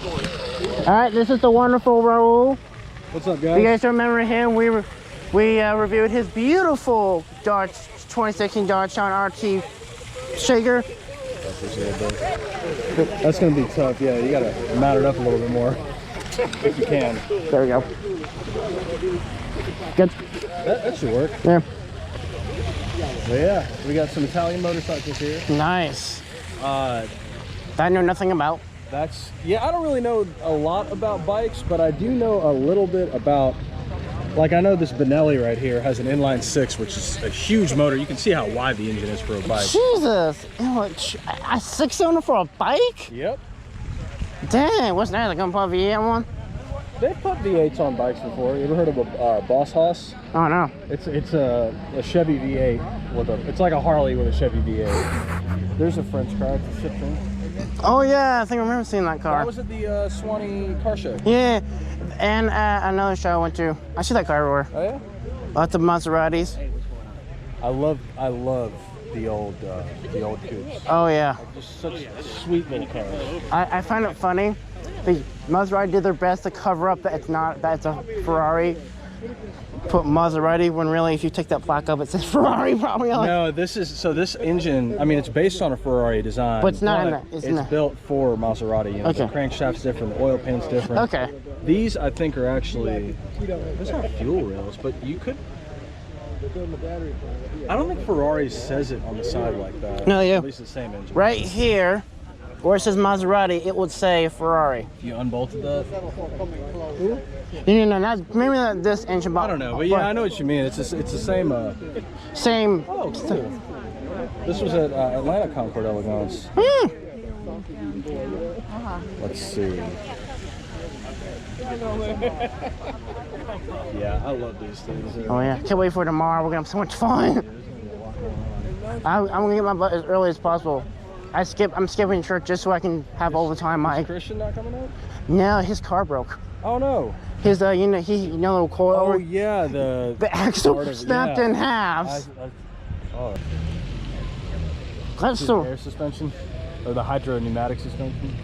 All right, this is the wonderful Raul. What's up, guys? You guys remember him? We reviewed his beautiful Dodge 2016 Dodge Shawn RT Shaker. That's gonna be tough. Yeah, you gotta mount it up a little bit more if you can. There we go. Good. That should work. Yeah. But yeah, we got some Italian motorcycles here. Nice. That I know nothing about. I don't really know a lot about bikes, but I do know a little bit about, like, I know this Benelli right here has an inline 6, which is a huge motor. You can see how wide the engine is for a bike. Jesus, a 6-cylinder for a bike? Yep. Dang, what's that? Like, gonna put a V8 one? They've put V8s on bikes before. You ever heard of a Boss Hoss? Oh no. It's a Chevy V8 with it's like a Harley with a Chevy V8. There's a French car. It's a Citroen. Oh yeah, I think I remember seeing that car. That was at the Swanee car show. Yeah, and another show I went to. I see that car everywhere. Oh yeah. Lots of Maseratis. I love the old coupe. Oh yeah. Just such sweet little cars. I find it funny. The Maserati did their best to cover up that it's a Ferrari. Put Maserati when really, if you take that plaque up, it says Ferrari probably on it. No, this engine. I mean, it's based on a Ferrari design, but it's not in that. It's built for Maserati. You know, okay. The crankshaft's different, the oil pin's different. Okay. These I think are actually. Those aren't fuel rails, but you could. I don't think Ferrari says it on the side like that. No, yeah. At least the same engine. Right here, where it says Maserati, it would say Ferrari. If you unbolted that. No, not maybe not this engine. I don't know, but yeah, I know what you mean. It's the same. Same. Oh, cool. This was at Atlanta Concord Elegance. Let's see. Yeah, I love these things. Oh yeah, can't wait for tomorrow. We're gonna have so much fun. I'm gonna get my butt as early as possible. I'm skipping church just so I can have overtime. Is Christian not coming out? No, his car broke. Oh no. His little coil. Oh yeah, the axle snapped in half. That's the air suspension or the hydro pneumatic suspension.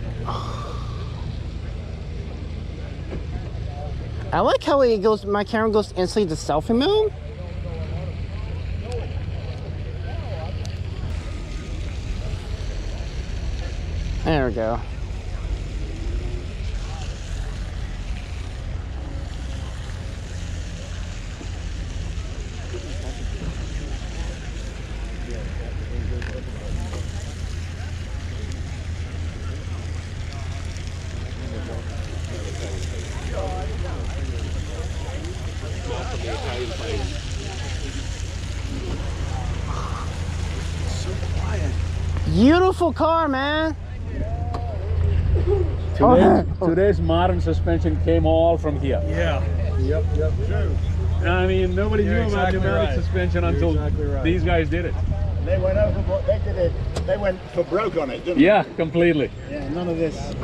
I like how it goes. My camera goes instantly to selfie mode. There we go. Beautiful car, man. Today's modern suspension came all from here. Yeah. Yep. True. I mean, nobody knew about pneumatic suspension until these guys did it. They went overboard. They did it. They went for broke on it, didn't they? Yeah, completely. Yeah, none of this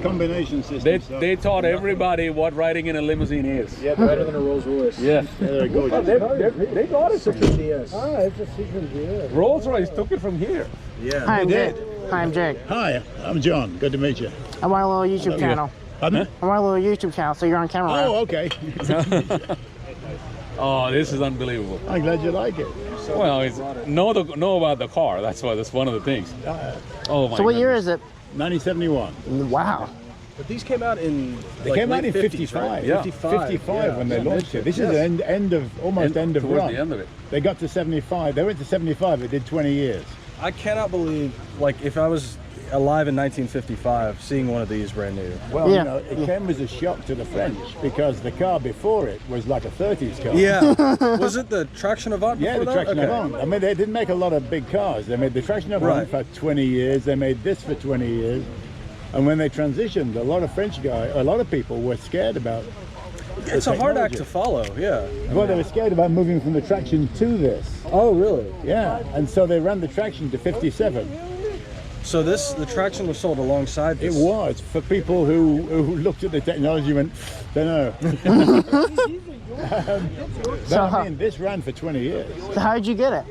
combination system. They taught everybody what riding in a limousine is. Yeah, better than a Rolls Royce. Yeah. They're gorgeous. They got it from here. DS. Ah, it's a Citroen DS. Rolls Royce took it from here. Yeah. Hi, I'm did. Jake. Hi, I'm Jake. Hi, I'm John. Good to meet you. I'm on a little YouTube channel. Pardon? I'm on a little YouTube channel, so you're on camera. Oh, okay. Oh, this is unbelievable. I'm glad you like it. Well, it's know about the car. That's one of the things. Oh my. So what year is it? 1971. Wow. But these came out in. They came out in 55. Right? Yeah. 55 when they launched it. This is the end of Towards run. the end of it. They got to 75. They went to 75. It did 20 years. I cannot believe, like, if I was alive in 1955, seeing one of these brand new. Well, Yeah. you know, it came as a shock to the French because the car before it was like a 30s car. Yeah. Was it the Traction Avant? Yeah, the before that? Traction Avant. I mean, they didn't make a lot of big cars. They made the Traction Avant for 20 years. They made this for 20 years. And when they transitioned, a lot of people were scared about It's a hard act to follow, yeah. Well, they were scared about moving from the Traction to this. Oh, really? Yeah, and so they ran the Traction to 57. So the Traction was sold alongside this? It was, for people who looked at the technology and went, don't know. But I mean, this ran for 20 years. So how did you get it?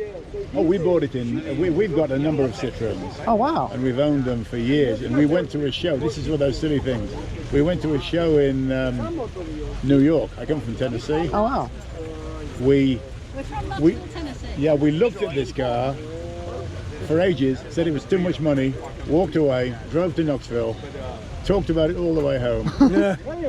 Oh, we bought it in. We've got a number of Citroens. Oh wow. And we've owned them for years. And we went to a show. This is one of those silly things. We went to a show in New York. I come from Tennessee. Oh wow. We We're from Knoxville, Tennessee. Yeah, we looked at this car for ages, said it was too much money, walked away, drove to Knoxville, talked about it all the way home,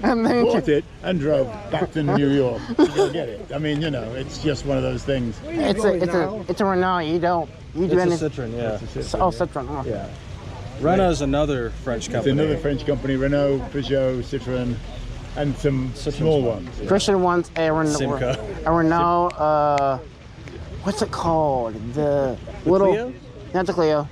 And then bought it, and drove back to New York to go get it. I mean, you know, it's just one of those things. it's a Renault. You do It's anything. a Citroen, yeah. Oh, Citroen. Oh. Yeah. Renault's another French It's company. another French company, Renault, Peugeot, Citroen, and some small ones. Christian wants a Renault. Simca. A Renault. What's it called? The little. Clio? Not the Clio.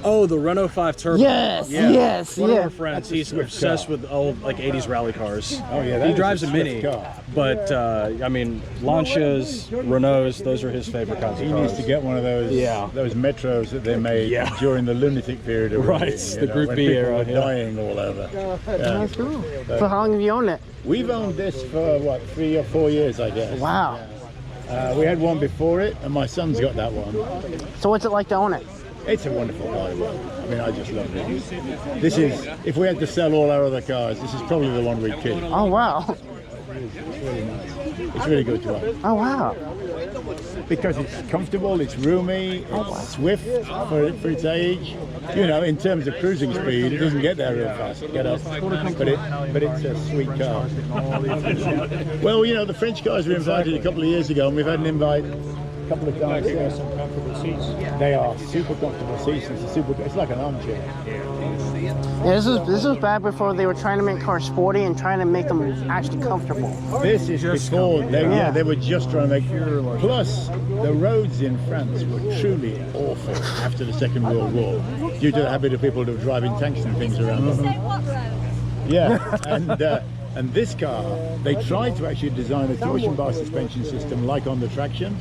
Oh, the Renault 5 Turbo. Yes, yes, One of yeah. our friends, That's a he's Swift obsessed car. with old like 80s rally cars. Oh yeah, that He is drives a Swift Mini, car. but I mean, Lancias, Renaults, those are his favorite kinds of He cars. needs to get one of those those Metros that they made Yeah. during the lunatic period of Right, running, the you know, Group when B people era, were yeah. dying all over. Yeah. That's cool. So how long have you owned it? We've owned this for what, 3 or 4 years, I guess. Wow. We had one before it, and my son's got that one. So what's it like to own it? It's a wonderful car. I mean, I just love it. This is, if we had to sell all our other cars, this is probably the one we'd keep. Oh wow. It's really nice. It's really good to own. Oh wow. Because it's comfortable, it's roomy, it's swift for its age. You know, in terms of cruising speed, it doesn't get there real fast. Get up, but it's a sweet car. Well, you know, the French guys were invited a couple of years ago, and we've had an invite a couple of times. Some comfortable seats. They are super comfortable seats. It's like an armchair. Yeah, this was back before they were trying to make cars sporty and trying to make them actually comfortable. This is before they were just trying to make. Plus, the roads in France were truly awful after the Second World War, due to the habit of people driving tanks and things around them. Say what road? Yeah, and this car, they tried to actually design a torsion bar suspension system like on the Traction,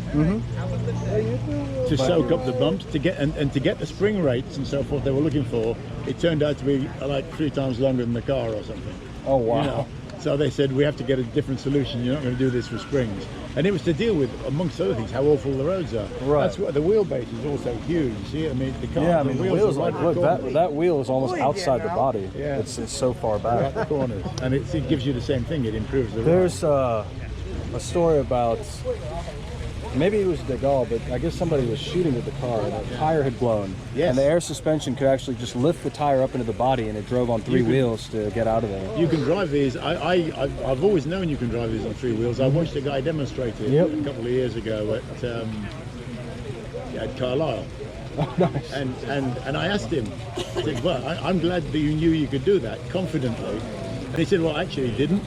to soak up the bumps, to get and to get the spring rates and so forth they were looking for. It turned out to be like 3 times longer than the car or something. Oh wow. You know? So they said, we have to get a different solution. You're not going to do this with springs. And it was to deal with, amongst other things, how awful the roads are. Right. That's what the wheelbase is also huge. You see, I mean, the car. Yeah, I mean, the wheels are like, right look, at the that wheel is almost outside the body. Yeah. It's so far right back. at the corners, and it gives you the same thing. It improves the ride. There's a story about, maybe it was De Gaulle, but I guess somebody was shooting at the car and the tire had blown. Yes. And the air suspension could actually just lift the tire up into the body, and it drove on 3 wheels to get out of there. You can drive these. I've always known you can drive these on 3 wheels. I watched a guy demonstrate it a couple of years ago at Carlisle. Nice. And I asked him, I said, well, I'm glad that you knew you could do that confidently. And he said, well, actually, he didn't.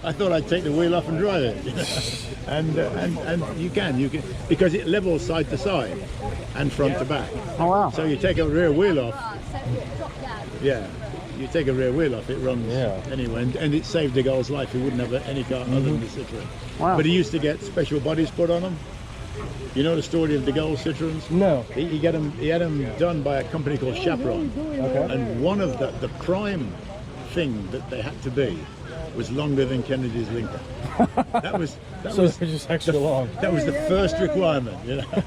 I thought I'd take the wheel off and drive it. and you can, because it levels side to side and front to back. Oh wow. So you take a rear wheel off, So it dropped down. yeah, you take a rear wheel off, it runs anyway. And it saved De Gaulle's life. He wouldn't have any car other than the Citroen. Wow. But he used to get special bodies put on them. You know the story of De Gaulle's Citroens? No. He had them done by a company called Chaperon. Okay. And one of the prime thing that they had to be was longer than Kennedy's Lincoln. That was So they're just extra long. that was the first requirement, you know.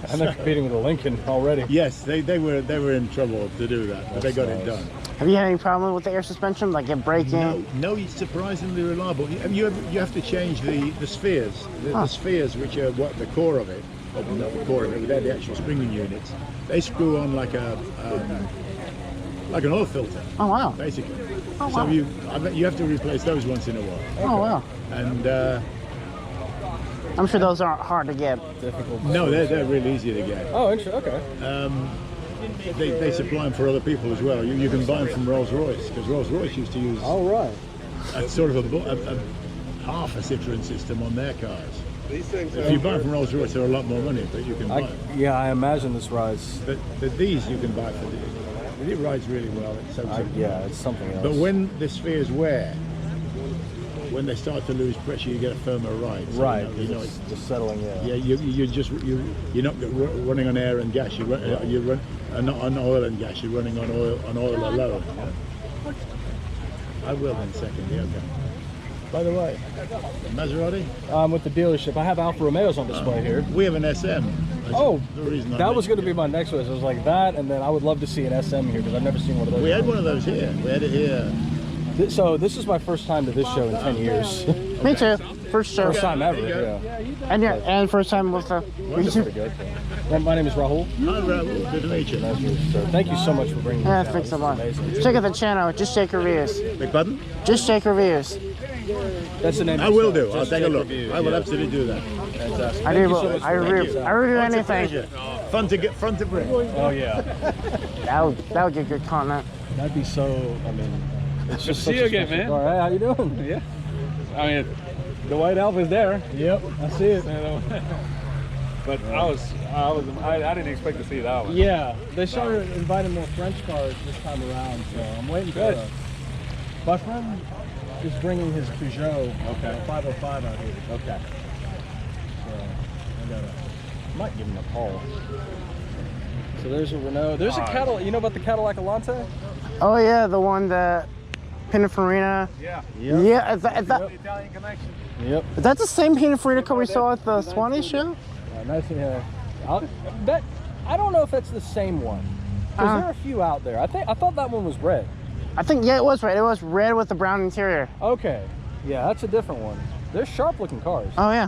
And they're competing with a Lincoln already. Yes, they were in trouble to do that, but they got it done. Have you had any problem with the air suspension, like it breaking? No, it's surprisingly reliable. You have to change the spheres, the spheres which are what the core of it, or not the core of it, they're the actual springing units. They screw on like an oil filter, Oh wow. basically. Oh, So wow. I bet you have to replace those once in a while. Oh wow. And I'm sure those aren't hard to get. Difficult. no, they're really easy to get. Oh, interesting. Okay. They supply them for other people as well. You can buy them from Rolls-Royce, because Rolls-Royce used to use All right. a sort of a half a Citroen system on their cars. If you buy them from Rolls-Royce, they're a lot more money, but you can buy them. Yeah, I imagine this rides. But these you can buy for it rides really well. It's so simple. Yeah, it's something else. But when the spheres wear, when they start to lose pressure, you get a firmer ride. So right, You know, it's just settling. Yeah. yeah, you're not running on air and gas. You're not on oil and gas. You're running on oil alone. I will in a second. Yeah, okay. by the way? Maserati? With the dealership. I have Alfa Romeos on display here. We have an SM. Oh, the reason I that was mentioned going to be my next one. So it was like that, and then I would love to see an SM here because I've never seen one of those. We had one of those here. We had it here. So this is my first time to this show in 10 years. Me too. First show. First time ever, yeah. And first time with the. Pretty good. Well, my name is Rahul. Hi, Raoul. Good to meet you. So thank you so much for bringing me Yeah, down. thanks This a is lot. amazing. Check out the channel. Just Shake Reviews. Big button? Just Shake Reviews. That's the name. I of the will show. do. I'll Just take a Jake look. Reviews, I will yeah. absolutely do that. Fantastic. I Thank do. you so much I for bringing review. us I out. review It's a anything. pleasure. Fun to bring. Oh yeah, That would get good content. that'd be so. I mean, it's just See such you a again, special man. car. Hey, how you doing? Yeah. I mean, the white Alpha's there. Yep, I see it. But I didn't expect to see that one. Yeah, they started inviting more French cars this time around, so I'm waiting for Good. it. My friend is bringing his Peugeot 505 out here. Okay. So I might give him a call. So there's a Renault. There's a Cadillac. You know about the Cadillac Alante? Oh yeah, the one that Pininfarina. Yeah. Yeah, is that, Italian connection. Yep. is that the same Pininfarina car we saw at the Swanee show? Nice. I don't know if that's the same one. Because there are a few out there. I thought that one was red. I think yeah, it was red. It was red with the brown interior. Okay. Yeah, that's a different one. They're sharp looking cars. Oh yeah.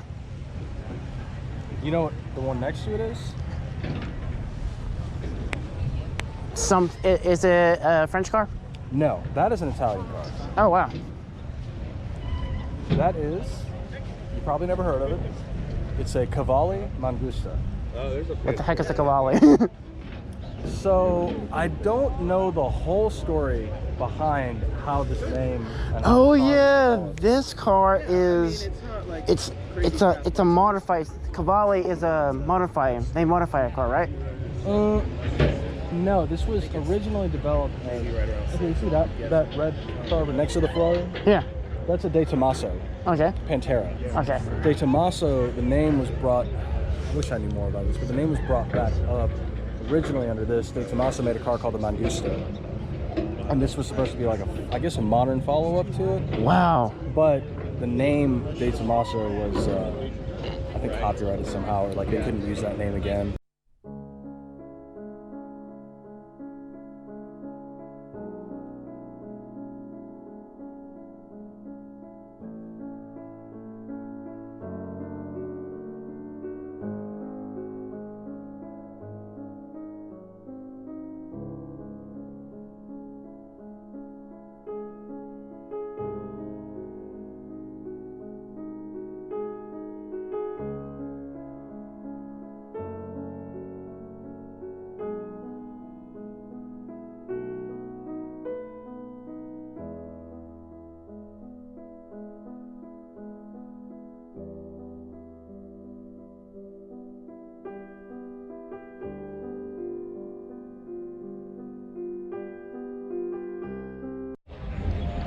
You know what the one next to it is? Is it a French car? No, that is an Italian car. Oh wow. That is, you probably never heard of it. It's a Cavalli Mangusta. Oh, there's a What the heck is a Cavalli? So I don't know the whole story behind how this name. And how Oh the car yeah, was this car is it's a modified Cavalli is a modified. They modify a car, right? No, this was originally developed. Okay, you see that red car next to the Ferrari? Yeah. That's a De Tomaso Okay. Pantera. Okay. De Tomaso, the name was brought. I wish I knew more about this, but the name was brought back up originally under this. De Tomaso made a car called the Mangusta, and this was supposed to be like I guess a modern follow-up to it. Wow. But the name De Tomaso was, I think, copyrighted somehow, or like they couldn't use that name again.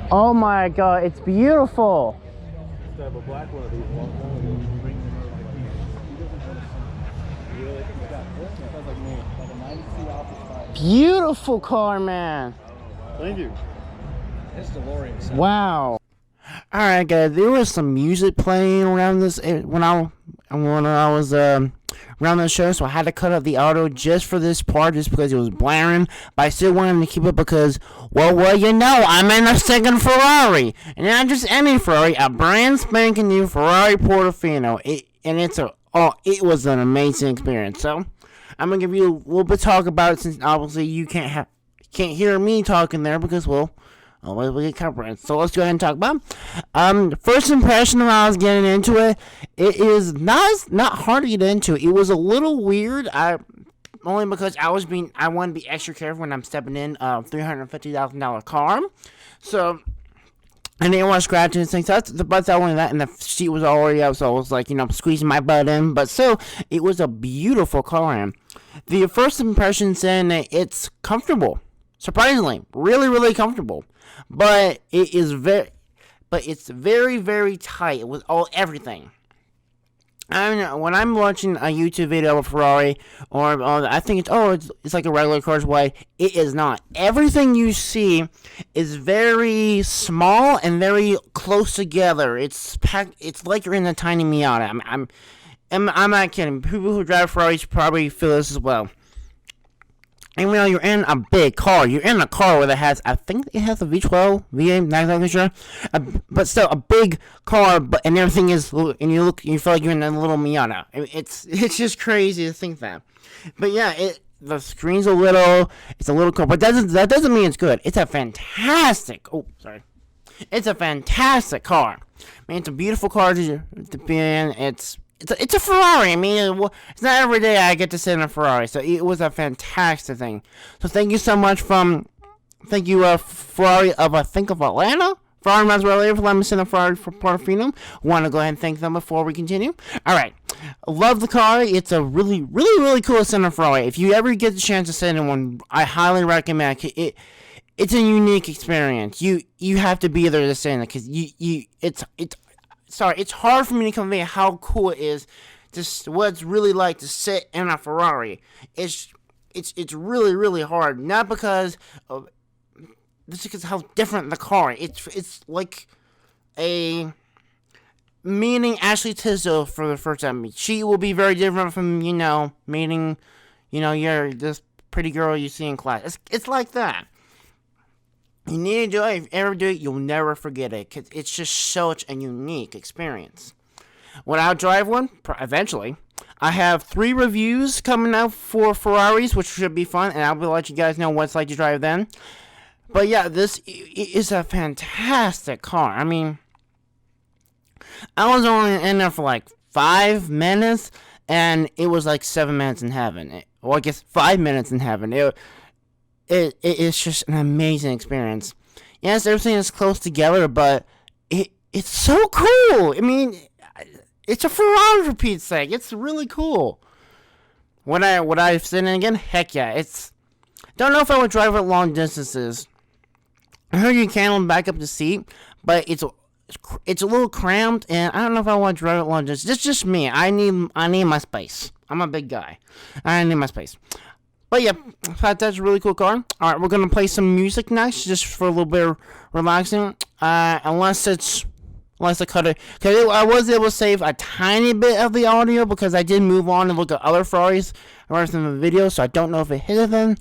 Oh my god, it's beautiful. To have a black one of these Beautiful car, man. Thank you. It's DeLorean sound. Wow. All right, guys. There was some music playing around this when I was around the show, so I had to cut up the audio just for this part, just because it was blaring. But I still wanted to keep it because, well, you know, I'm in a second Ferrari, and not just any Ferrari, a brand spanking new Ferrari Portofino. It was an amazing experience. So I'm gonna give you a little bit of talk about it, since obviously you can't hear me talking there because, well, we get copyright. So let's go ahead and talk about first impression when I was getting into it. It is not hard to get into. It was a little weird. Only because I want to be extra careful when I'm stepping in a $350,000 car. So I didn't want to scratch anything. So that's only that, and the seat was already up, so I was like, squeezing my butt in. But still, it was a beautiful car. And the first impression saying that it's comfortable. Surprisingly, really, really comfortable. But it's very, very tight with everything. I mean, when I'm watching a YouTube video of a Ferrari, or I think it's like a regular car's way. It is not. Everything you see is very small and very close together. It's packed. It's like you're in a tiny Miata. I'm not kidding. People who drive Ferraris probably feel this as well. And you're in a big car. You're in a car where I think it has a V12, V8, not exactly sure. But still, a big car, and everything is, and you feel like you're in a little Miata. It's just crazy to think that. But yeah, the screen's it's a little cool, but that doesn't mean it's good. It's a fantastic, it's a fantastic car. I mean, it's a beautiful car to be in. It's a Ferrari. I mean, it's not every day I get to sit in a Ferrari, so it was a fantastic thing. So thank you so much thank you, Ferrari of Atlanta. Ferrari Maserati for letting me sit in a Ferrari for Portofino. Want to go ahead and thank them before we continue. All right, love the car. It's a really, really, really cool sit in a Ferrari. If you ever get the chance to sit in one, I highly recommend it. It's a unique experience. You have to be there to sit in it because it's hard for me to convey how cool it is, just what it's really like to sit in a Ferrari. It's really, really hard. Not because of this, is because how different the car. It's like meeting Ashley Tisdale for the first time. She will be very different from meeting you're this pretty girl you see in class. It's like that. You need to do it. If you ever do it, you'll never forget it. Cause it's just such a unique experience. When I'll drive one, eventually, I have 3 reviews coming out for Ferraris, which should be fun, and I'll let you guys know what it's like to drive then. But yeah, this is a fantastic car. I mean, I was only in there for like 5 minutes, and it was like 7 minutes in heaven. I guess 5 minutes in heaven. It is just an amazing experience. Yes, everything is close together, but it's so cool. I mean, it's a Ferrari for Pete's sake. It's really cool. Would I sit in again? Heck yeah. Don't know if I would drive it long distances. I heard you can back up the seat, but it's a little cramped, and I don't know if I want to drive it long distance. It's just me. I need my space. I'm a big guy. I need my space. But yeah, that's a really cool car. Alright, we're going to play some music next, just for a little bit of relaxing. Unless I cut it. Because I was able to save a tiny bit of the audio, because I did move on and look at other Ferraris the rest of the video, so I don't know if it hit it then.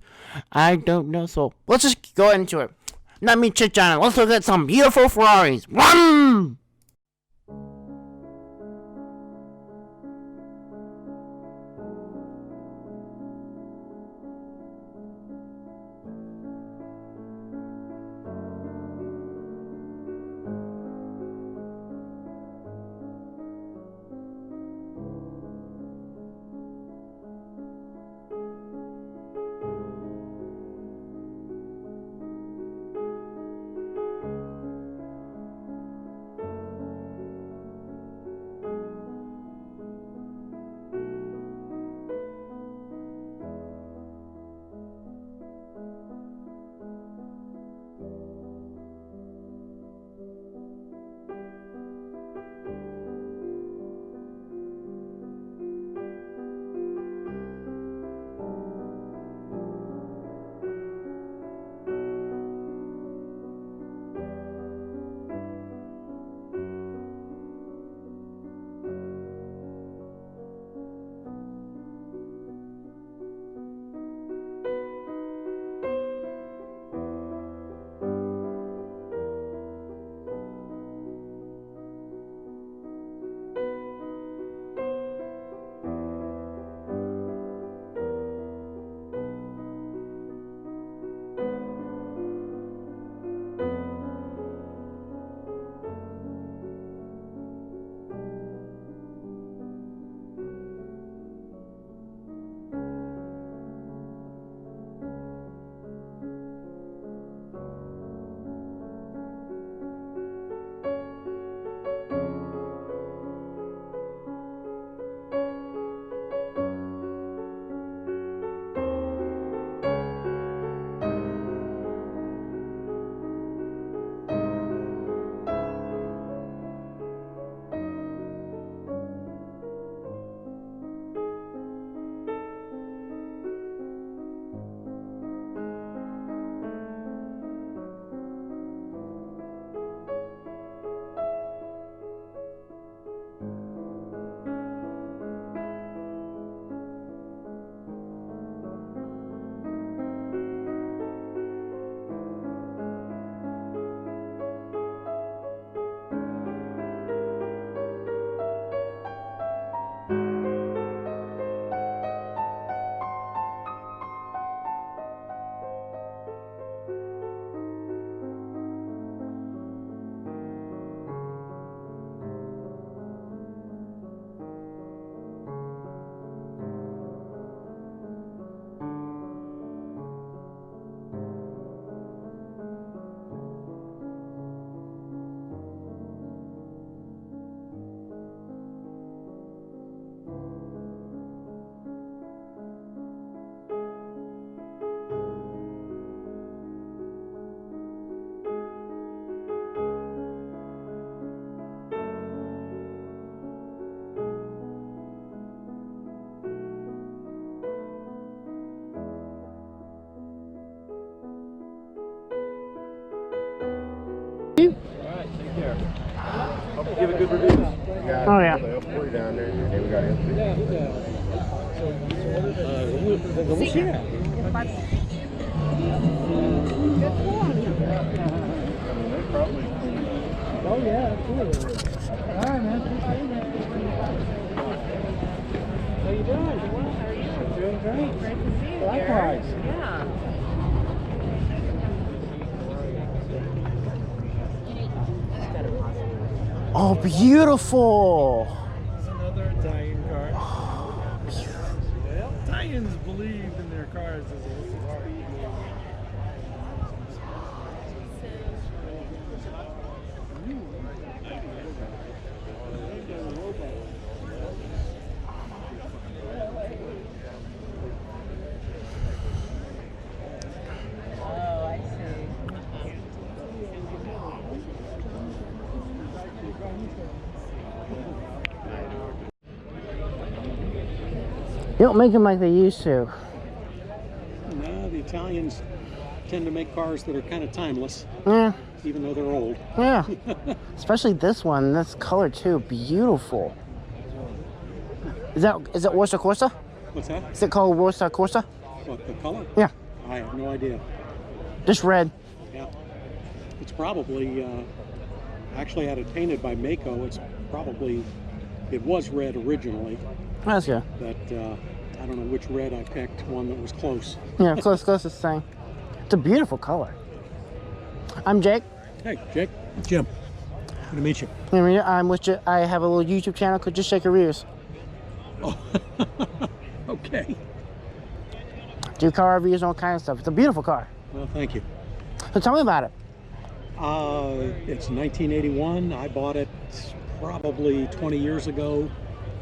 I don't know, so let's just go into it. Let me chit-chat. Let's look at some beautiful Ferraris. Run! give it good reviews. Oh yeah. Oh yeah, absolutely. All right, man. How you doing? How are you? Doing great. Great to see you. Likewise. Yeah. Oh, beautiful. It's another Italian car. Italians believe in their cars as a work of art. Oh, I see. They don't make them like they used to. No, the Italians tend to make cars that are kind of timeless, Yeah, even though they're old. yeah. Especially this one. This color too. Beautiful. Is it Warsaw Corsa? What's that? Is it called Warsaw Corsa? What, the color? Yeah. I have no idea. Just red. Yeah. It's probably, actually had it painted by Mako. It was red originally, That's good. but I don't know which red I picked, one that was close. Yeah, closest thing. It's a beautiful color. I'm Jake. Hey, Jake. Jim. Good to meet you. I'm with you. I have a little YouTube channel called Just Shake Reviews. Oh, okay. Do car reviews and all kinds of stuff. It's a beautiful car. Well, thank you. So tell me about it. It's 1981. I bought it probably 20 years ago.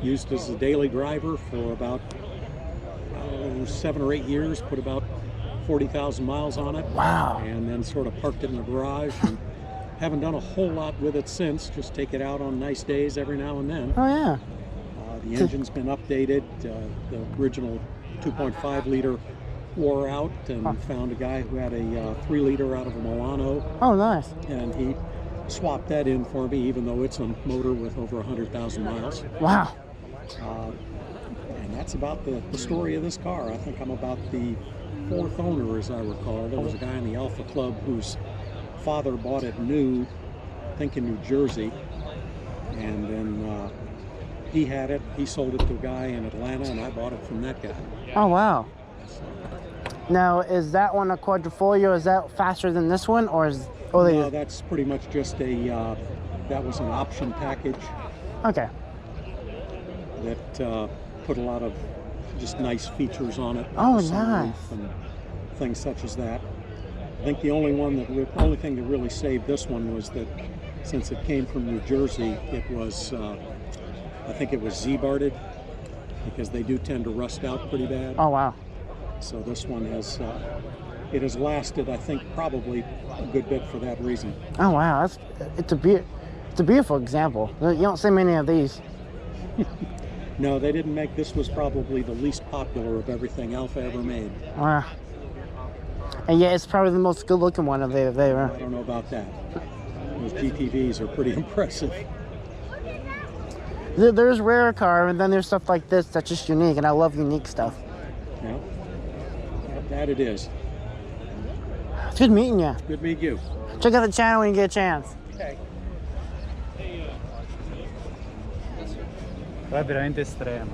Used as a daily driver for about 7 or 8 years. Put about 40,000 miles on it. Wow. And then sort of parked it in the garage. And haven't done a whole lot with it since. Just take it out on nice days every now and then. Oh yeah. The engine's been updated. The original 2.5 liter wore out, and found a guy who had a 3 liter out of a Milano, Oh nice. and he swapped that in for me, even though it's a motor with over 100,000 miles. Wow. And that's about the story of this car. I think I'm about the 4th owner, as I recall. There was a guy in the Alpha Club whose father bought it new, I think in New Jersey, and then he had it. He sold it to a guy in Atlanta, and I bought it from that guy. Oh wow. Now is that one a quadrifoglio? Is that faster than this one, or is? Oh, No, that's pretty much just that was an option package Okay. that put a lot of just nice features on it. Oh, the sunroof nice. And things such as that. I think the only thing that really saved this one was that since it came from New Jersey, it was, I think it was Z-barded, because they do tend to rust out pretty bad. Oh wow. So this one has, it has lasted, I think, probably a good bit for that reason. Oh wow. It's a beautiful example. You don't see many of these. No, they didn't make, this was probably the least popular of everything Alpha ever made. Wow. And yeah, it's probably the most good-looking one of they. I don't know about that. Those GTVs are pretty impressive. There's rare car, and then there's stuff like this that's just unique, and I love unique stuff. Yeah, that it is. It's good meeting you. Good to meet you. Check out the channel when you get a chance. Okay. È veramente estremo.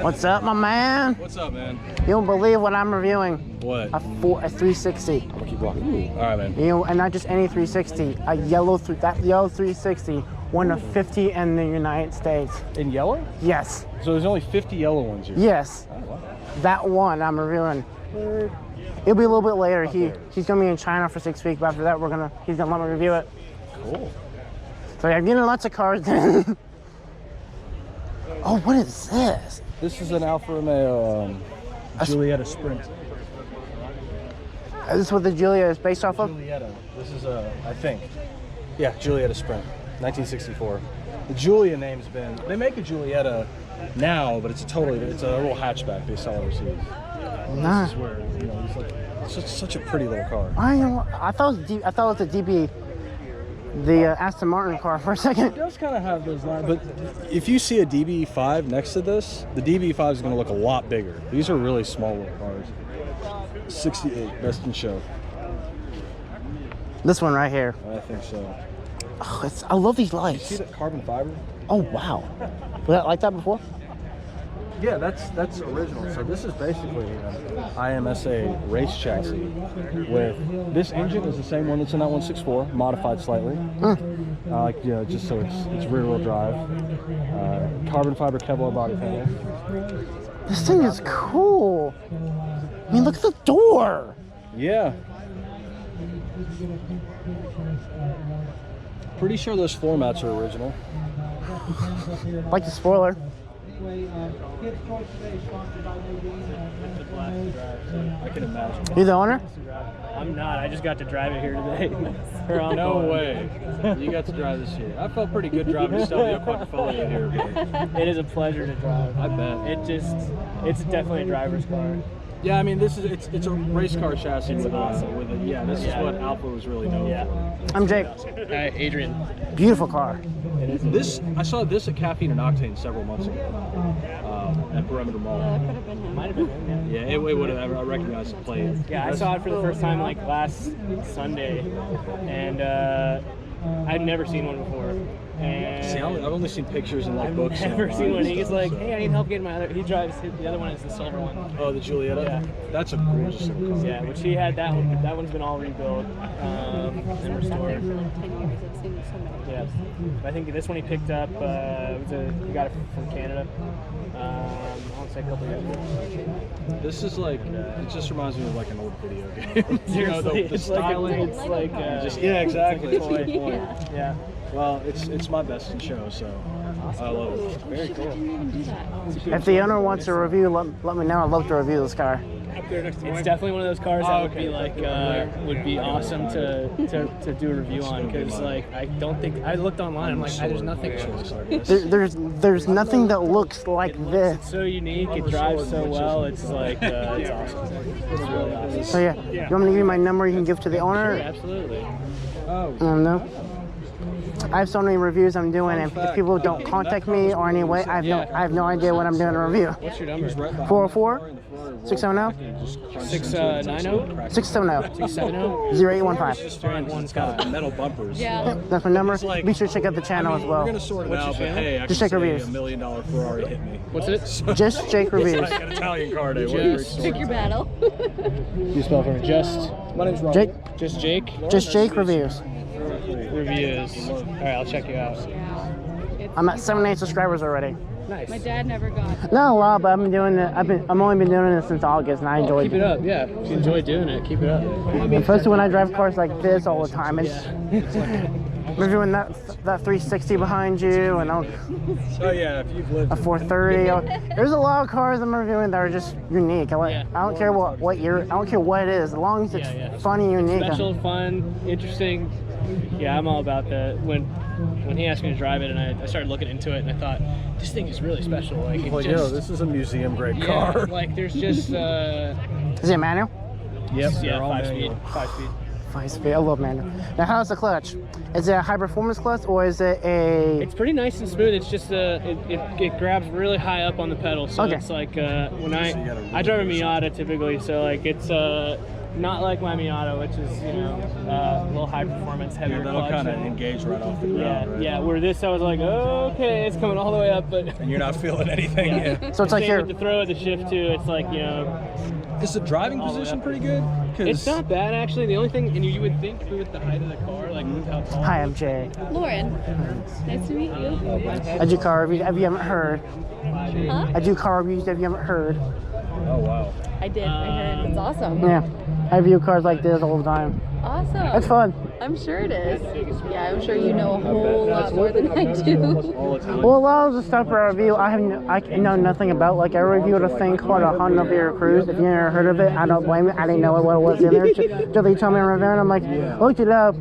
What's up, my man? What's up, man? You don't believe what I'm reviewing. What? A 360. All right, man. You know, and not just any 360. A yellow 360 won a 50 in the United States. In yellow? Yes. So there's only 50 yellow ones here. Yes. Oh, wow. That one I'm reviewing. It'll be a little bit later. He's gonna be in China for 6 weeks, but after that he's gonna let me review it. Cool. So yeah, I'm getting lots of cars then. Oh, what is this? This is an Alfa Romeo Giulietta Sprint. Is this what the Giulia is based off of? Giulietta. This is I think. Yeah, Giulietta Sprint, 1964. The Giulia name's been, they make a Giulietta now, but it's a little hatchback based on what it is. Nah. This is where, you know, it's like such a pretty little car. I thought it was a DB, the Aston Martin car for a second. It does kind of have those lines, but if you see a DB5 next to this, the DB5 is going to look a lot bigger. These are really small little cars. 68, best in show. This one right here. I think so. Oh, I love these See lights. that carbon fiber? Oh wow. Was that like that before? Yeah, that's original. So this is basically an IMSA race chassis with this engine is the same one that's in that 164, modified slightly. Just so it's rear wheel drive. Carbon fiber Kevlar body panel. This thing is cool. I mean, look at the door. Yeah. Pretty sure those floor mats are original. Like the spoiler. I can imagine. You the owner? I'm not. I just got to drive it here today. No way. You got to drive this here. I felt pretty good driving Stelvio Quadrifoglio here, but It is a pleasure to drive. I bet. It's definitely a driver's car. Yeah, I mean, it's a race car chassis with a yeah. This is what Alfa was really known for. I'm Jake. Hi, Adrian. Beautiful car. This I saw this at Caffeine and Octane several months ago at Perimeter Mall. Might have been him, Yeah, it would have. I recognized the plate. yeah. I saw it for the first time like last Sunday, and I'd never seen one before. And See, I've only seen pictures and like books. never and seen one. online He's stuff, like, so. hey, I need help getting my other. He drives. The other one is the silver one. Oh, the Giulietta? Yeah. That's a gorgeous little car. Yeah, which he had that one. That one's been all rebuilt and restored. Yeah, I think this one he picked up. He got it from Canada. I want to say a couple years ago. This is like, it just reminds me of like an old video game. You know, Seriously, the it's styling. Like it's like Yeah, exactly. It's like a toy. Yeah. Yeah. Well, it's my best in show, so I love it. Very cool. If the owner wants a review, let me know. I'd love to review this car. It's definitely one of those cars that would be like would be awesome to do a review on, because like I don't think I looked online. I'm like, there's nothing. There's nothing that looks like this. It's so unique. It drives so well. It's like it's awesome. It's really awesome. So yeah, you want me to give you my number? You can give to the owner. Absolutely. No. I have so many reviews I'm doing, and if people don't contact me or any way, I have no idea what I'm doing a review. What's your number? 404 670 690 670 670 0815. It's got metal bumpers. Yeah. That's my number. like- Be sure to check out the channel as We're well. gonna sort it What's out, your but channel? hey, I Just can check say reviews. $1 million Ferrari hit me. What's it? Just Jake Reviews. Like an Italian car day. Just- Pick your battle. You spell for me. Just. My name's Rob. Jake, Just Jake. just Jake Reviews. Reviews. All right, I'll check you out. I'm at 78 subscribers already. Nice. My dad never got. Not a lot, but I've been doing it. I've only been doing it since August, and I enjoy Keep it up. Yeah. If you enjoy doing it, keep it up. Especially when I drive cars like this all the time. It's reviewing that 360 behind you, and Oh yeah, if you've lived. a 430. There's a lot of cars I'm reviewing that are just unique. I don't care what year. I don't care what it is, as long as it's Yeah. funny and unique. Special, fun, interesting. Yeah, I'm all about that. When he asked me to drive it, and I started looking into it, and I thought, this thing is really special. Like, it Well, just, this is a museum grade yeah, car. like there's just Is it manual? Yep. yeah, they're all 5 speed, manual. 5 speed. 5 speed. I love manual. Now, how's the clutch? Is it a high performance clutch, or is it a? It's pretty nice and smooth. It's just it grabs really high up on the pedal, so Okay. it's like when I drive a Miata typically, so like it's not like my Miata, which is a little high performance, heavier Yeah, that'll clutch. kind of engage right off the Yeah, ground, right? yeah. Where this, I was like, okay, it's coming all the way up, but And you're not feeling anything. Yeah. So it's like same your. with the throw of the shift too. It's like Is the driving All the way position up. pretty good? 'Cause it's not bad actually. The only thing, and you would think with the height of the car, like with how tall. Hi, I'm Jay. Lauren. Nice to meet you. I do car reviews. If you haven't heard, Huh? I do car reviews. If you haven't heard, Oh wow. I did. I heard. It's awesome. yeah, I review cars like this all the time. Awesome. It's fun. I'm sure it is. Yeah, I'm sure you know a whole lot more than I do. Well, a lot of the stuff I review, I know nothing about. Like I reviewed a thing called a Honda Veracruz. If you never heard of it, I don't blame it. I didn't know what it was either. Till they told me to review it, I'm like, looked it up.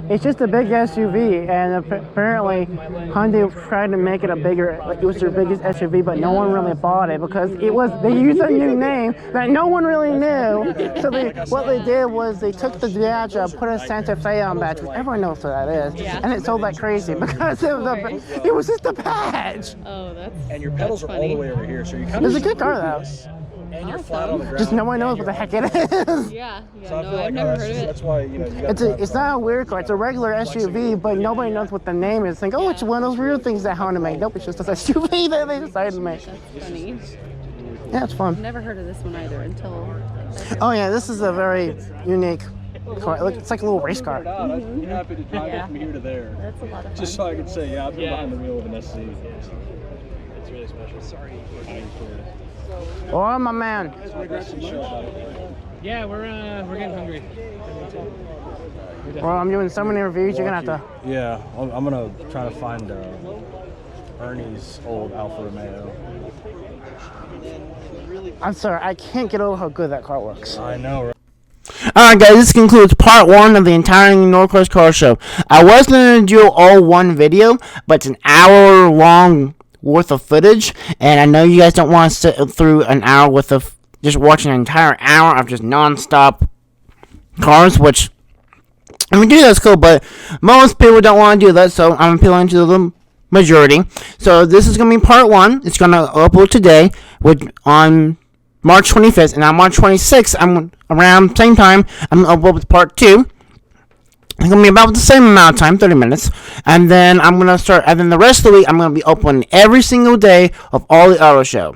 It's just a big SUV, and apparently Hyundai tried to make it a bigger, like it was their biggest SUV, but no one really bought it because they used a new name that no one really knew. So what they did was they took the badge up, put a Santa Fe on badge, which everyone knows what that is, and it sold like crazy because it was just a badge. Oh, that's. And your pedals are all the way over here, so you kind It's of. a good car though. And you're flat on the ground. Just no one knows what the heck it is. Yeah, So I no, feel like I've never heard of it. that's why you got. It's not a weird car. It's a regular SUV, but nobody knows what the name is. Think, oh, it's one of those weird things that Honda made. Nope, it's just an SUV that they decided to make. That's funny. Yeah, it's fun. Never heard of this one either until. Oh yeah, this is a very unique car. It's like a little race car. I'm happy to drive Yeah. it from here to there. That's a lot of fun. Just so I can say, yeah, I've been behind the wheel of an SC. It's really special. Sorry. Oh my man. Yeah, we're getting hungry. Well, I'm doing so many reviews. You're gonna have to. Yeah, I'm gonna try to find Ernie's old Alfa Romeo. I'm sorry, I can't get over how good that car works. I know, right? Alright guys, this concludes part 1 of the entire Norcross Car Show. I was going to do all one video, but it's an hour long worth of footage, and I know you guys don't want to sit through an hour worth of just watching an entire hour of just non-stop cars, which, I mean, do that's cool, but most people don't want to do that, so I'm appealing to the majority. So this is going to be part 1. It's going to upload today on March 25th, and on March 26th, I'm around same time, I'm going to upload with part 2. It's going to be about the same amount of time, 30 minutes, and then I'm going to start, and then the rest of the week, I'm going to be uploading every single day of all the auto show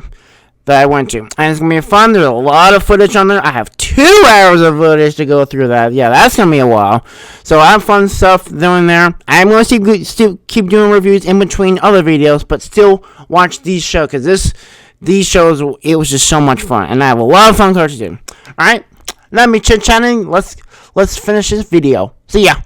that I went to, and it's going to be fun. There's a lot of footage on there. I have 2 hours of footage to go through that. Yeah, that's going to be a while, so I have fun stuff doing there. I'm going to still keep doing reviews in between other videos, but still watch these shows, because these shows, it was just so much fun, and I have a lot of fun cars to do. Alright, let me chit-chatting. Let's finish this video. See ya.